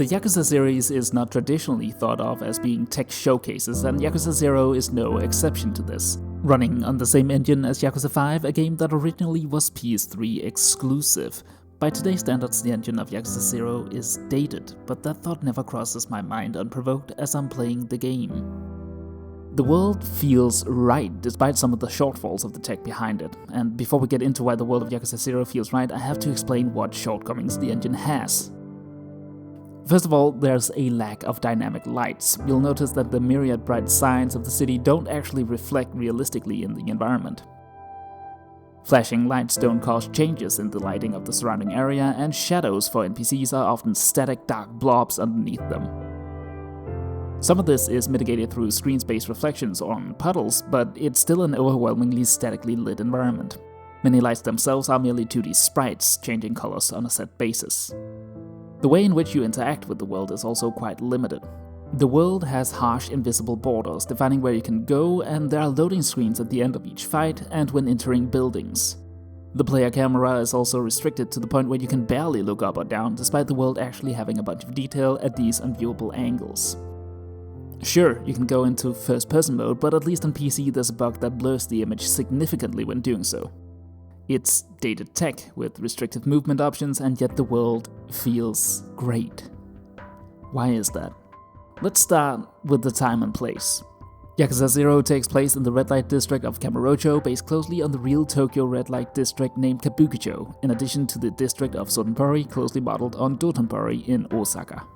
The Yakuza series is not traditionally thought of as being tech showcases, and Yakuza 0 is no exception to this. Running on the same engine as Yakuza 5, a game that originally was PS3 exclusive. By today's standards, the engine of Yakuza 0 is dated, but that thought never crosses my mind unprovoked as I'm playing the game. The world feels right, despite some of the shortfalls of the tech behind it, and before we get into why the world of Yakuza 0 feels right, I have to explain what shortcomings the engine has. First of all, there's a lack of dynamic lights. You'll notice that the myriad bright signs of the city don't actually reflect realistically in the environment. Flashing lights don't cause changes in the lighting of the surrounding area, and shadows for NPCs are often static dark blobs underneath them. Some of this is mitigated through screen space reflections on puddles, but it's still an overwhelmingly statically lit environment. Many lights themselves are merely 2D sprites, changing colors on a set basis. The way in which you interact with the world is also quite limited. The world has harsh invisible borders defining where you can go, and there are loading screens at the end of each fight and when entering buildings. The player camera is also restricted to the point where you can barely look up or down, despite the world actually having a bunch of detail at these unviewable angles. Sure, you can go into first-person mode, but at least on PC there's a bug that blurs the image significantly when doing so. It's dated tech with restrictive movement options, and yet the world feels great. Why is that? Let's start with the time and place. Yakuza 0 takes place in the red light district of Kamurocho, based closely on the real Tokyo red light district named Kabukicho, in addition to the district of Sotenbori, closely modeled on Dotonbori in Osaka.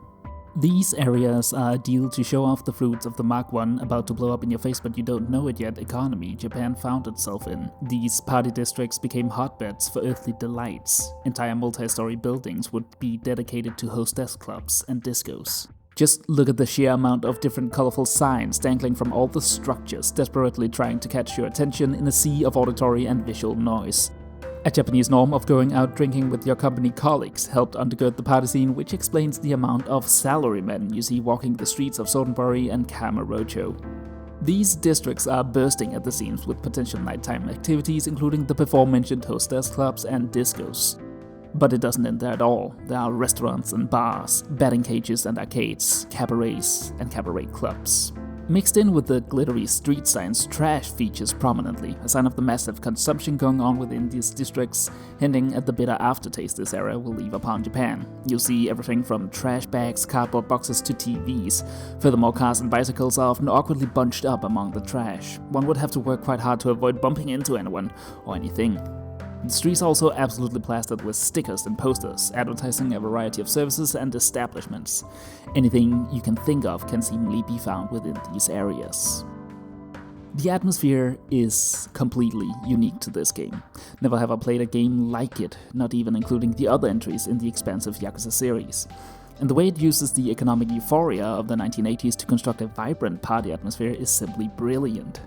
These areas are ideal to show off the fruits of the Mark I about to blow up in your face but you don't know it yet economy Japan found itself in. These party districts became hotbeds for earthly delights. Entire multi-story buildings would be dedicated to hostess clubs and discos. Just look at the sheer amount of different colorful signs dangling from all the structures, desperately trying to catch your attention in a sea of auditory and visual noise. A Japanese norm of going out drinking with your company colleagues helped undergird the party scene, which explains the amount of salarymen you see walking the streets of Sotenbori and Kamurocho. These districts are bursting at the seams with potential nighttime activities, including the before-mentioned hostess clubs and discos. But it doesn't end there at all. There are restaurants and bars, batting cages and arcades, cabarets and cabaret clubs. Mixed in with the glittery street signs, trash features prominently, a sign of the massive consumption going on within these districts, hinting at the bitter aftertaste this era will leave upon Japan. You'll see everything from trash bags, cardboard boxes to TVs. Furthermore, cars and bicycles are often awkwardly bunched up among the trash. One would have to work quite hard to avoid bumping into anyone or anything. The streets are also absolutely plastered with stickers and posters, advertising a variety of services and establishments. Anything you can think of can seemingly be found within these areas. The atmosphere is completely unique to this game. Never have I played a game like it, not even including the other entries in the expansive Yakuza series. And the way it uses the economic euphoria of the 1980s to construct a vibrant party atmosphere is simply brilliant.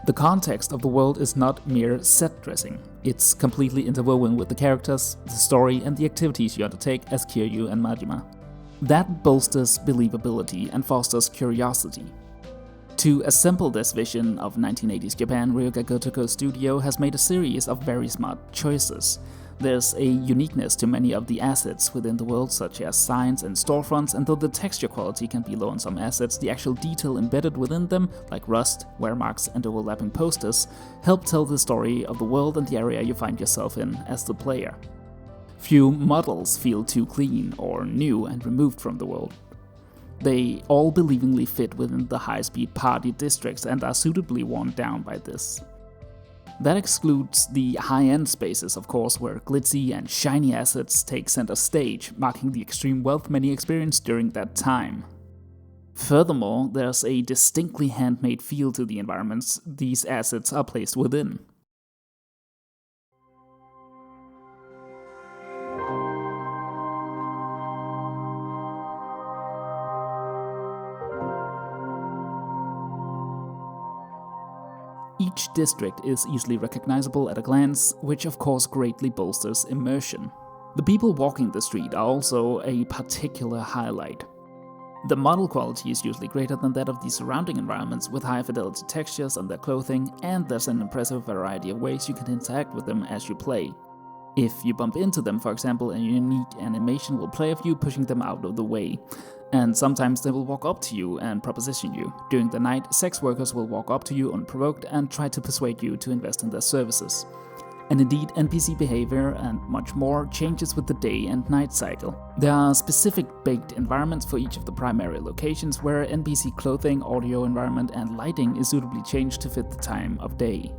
The context of the world is not mere set dressing. It's completely interwoven with the characters, the story, and the activities you undertake as Kiryu and Majima. That bolsters believability and fosters curiosity. To assemble this vision of 1980s Japan, Ryoga Gotoko's studio has made a series of very smart choices. There's a uniqueness to many of the assets within the world, such as signs and storefronts, and though the texture quality can be low on some assets, the actual detail embedded within them, like rust, wear marks, and overlapping posters, help tell the story of the world and the area you find yourself in as the player. Few models feel too clean or new and removed from the world. They all believingly fit within the high-speed party districts and are suitably worn down by this. That excludes the high-end spaces, of course, where glitzy and shiny assets take center stage, marking the extreme wealth many experienced during that time. Furthermore, there's a distinctly handmade feel to the environments these assets are placed within. Each district is easily recognizable at a glance, which of course greatly bolsters immersion. The people walking the street are also a particular highlight. The model quality is usually greater than that of the surrounding environments, with high fidelity textures on their clothing, and there's an impressive variety of ways you can interact with them as you play. If you bump into them, for example, a unique animation will play of you pushing them out of the way. And sometimes they will walk up to you and proposition you. During the night, sex workers will walk up to you unprovoked and try to persuade you to invest in their services. And indeed, NPC behavior and much more changes with the day and night cycle. There are specific baked environments for each of the primary locations where NPC clothing, audio environment, and lighting is suitably changed to fit the time of day.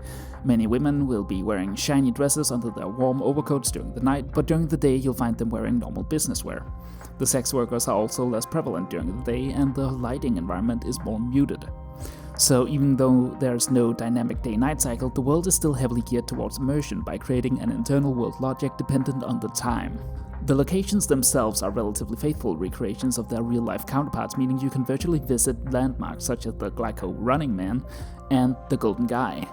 Many women will be wearing shiny dresses under their warm overcoats during the night, but during the day you'll find them wearing normal business wear. The sex workers are also less prevalent during the day, and the lighting environment is more muted. So even though there's no dynamic day-night cycle, the world is still heavily geared towards immersion by creating an internal world logic dependent on the time. The locations themselves are relatively faithful recreations of their real-life counterparts, meaning you can virtually visit landmarks such as the Glyco Running Man and the Golden Guy.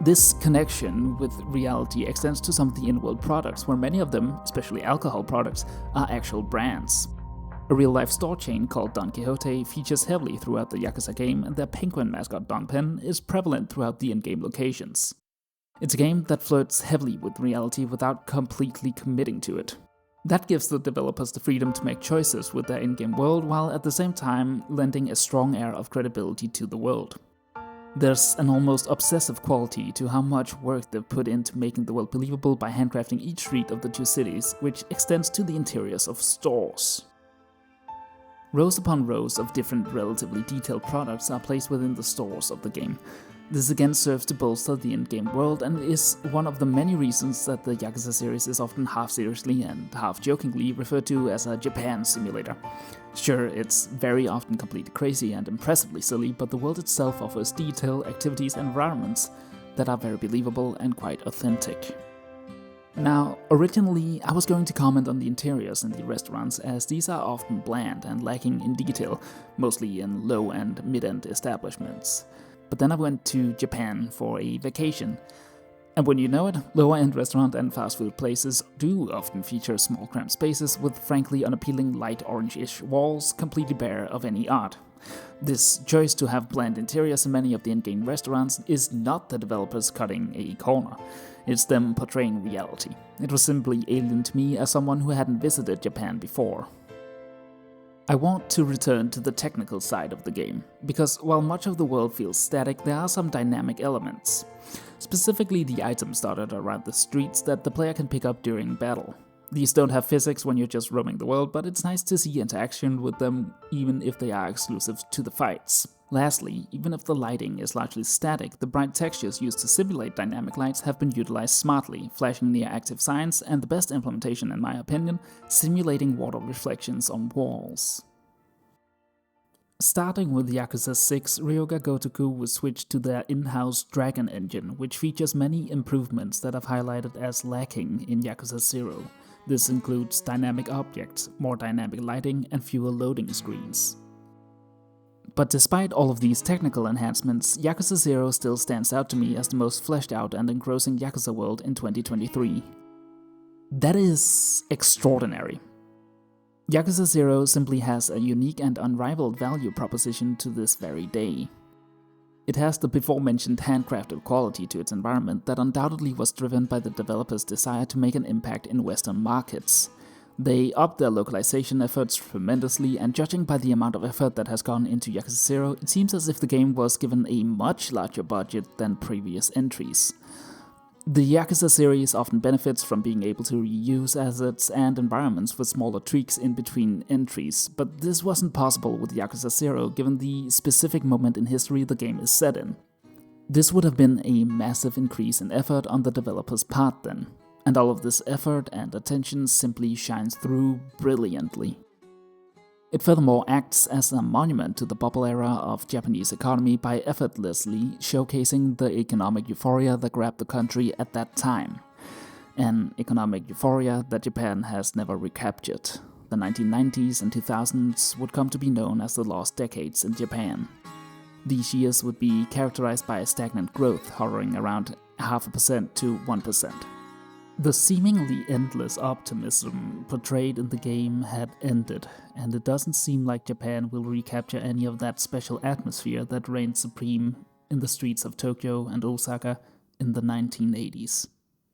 This connection with reality extends to some of the in-world products, where many of them, especially alcohol products, are actual brands. A real-life store chain called Don Quixote features heavily throughout the Yakuza game, and their penguin mascot Don Pen is prevalent throughout the in-game locations. It's a game that flirts heavily with reality without completely committing to it. That gives the developers the freedom to make choices with their in-game world, while at the same time lending a strong air of credibility to the world. There's an almost obsessive quality to how much work they've put into making the world believable by handcrafting each street of the two cities, which extends to the interiors of stores. Rows upon rows of different relatively detailed products are placed within the stores of the game. This again serves to bolster the in-game world and is one of the many reasons that the Yakuza series is often half-seriously and half-jokingly referred to as a Japan simulator. Sure, it's very often completely crazy and impressively silly, but the world itself offers detail, activities, and environments that are very believable and quite authentic. Now, originally I was going to comment on the interiors in the restaurants, as these are often bland and lacking in detail, mostly in low and mid-end establishments. But then I went to Japan for a vacation, and when you know it, lower-end restaurant and fast food places do often feature small cramped spaces with frankly unappealing light orange-ish walls completely bare of any art. This choice to have bland interiors in many of the in-game restaurants is not the developers cutting a corner. It's them portraying reality. It was simply alien to me as someone who hadn't visited Japan before. I want to return to the technical side of the game, because while much of the world feels static, there are some dynamic elements. Specifically the items dotted around the streets that the player can pick up during battle. These don't have physics when you're just roaming the world, but it's nice to see interaction with them even if they are exclusive to the fights. Lastly, even if the lighting is largely static, the bright textures used to simulate dynamic lights have been utilized smartly, flashing near active signs, and the best implementation in my opinion, simulating water reflections on walls. Starting with Yakuza 6, Ryoga Gotoku was switched to their in-house Dragon engine, which features many improvements that I've highlighted as lacking in Yakuza 0. This includes dynamic objects, more dynamic lighting, and fewer loading screens. But despite all of these technical enhancements, Yakuza 0 still stands out to me as the most fleshed out and engrossing Yakuza world in 2023. That is extraordinary. Yakuza 0 simply has a unique and unrivaled value proposition to this very day. It has the before-mentioned handcrafted quality to its environment that undoubtedly was driven by the developers' desire to make an impact in Western markets. They upped their localization efforts tremendously, and judging by the amount of effort that has gone into Yakuza 0, it seems as if the game was given a much larger budget than previous entries. The Yakuza series often benefits from being able to reuse assets and environments with smaller tweaks in between entries, but this wasn't possible with Yakuza 0 given the specific moment in history the game is set in. This would have been a massive increase in effort on the developer's part then, and all of this effort and attention simply shines through brilliantly. It furthermore acts as a monument to the bubble era of Japanese economy by effortlessly showcasing the economic euphoria that grabbed the country at that time. An economic euphoria that Japan has never recaptured. The 1990s and 2000s would come to be known as the lost decades in Japan. These years would be characterized by a stagnant growth hovering around 0.5% to 1%. The seemingly endless optimism portrayed in the game had ended, and it doesn't seem like Japan will recapture any of that special atmosphere that reigned supreme in the streets of Tokyo and Osaka in the 1980s.